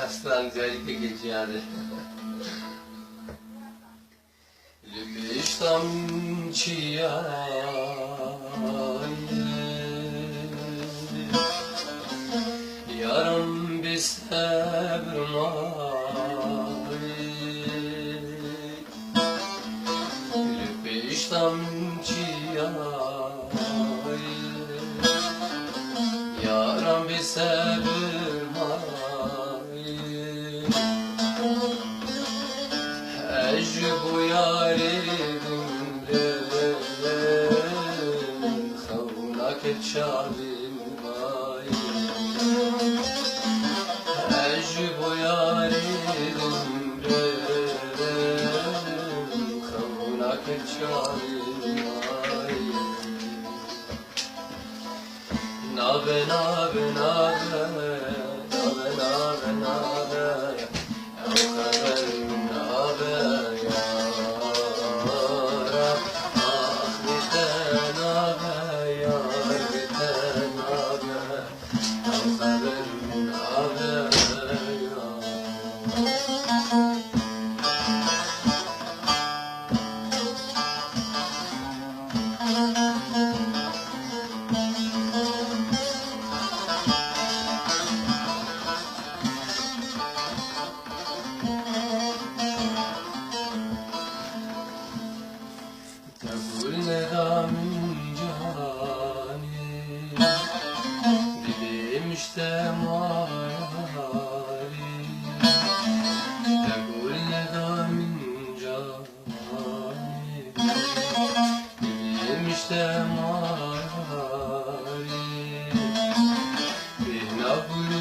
Aslan özellikle gece yani. Lübüştam yarım bir sebrmay Lübüştam yarım bir sebrmay bu yarim xavnak çavim vay bu yarim xavnak çavim vay nabe nabe nabe nabe nabe nabe Gül nedamin cani dilim işte mari Gül nedamin cani dilim işte mari Bihna gül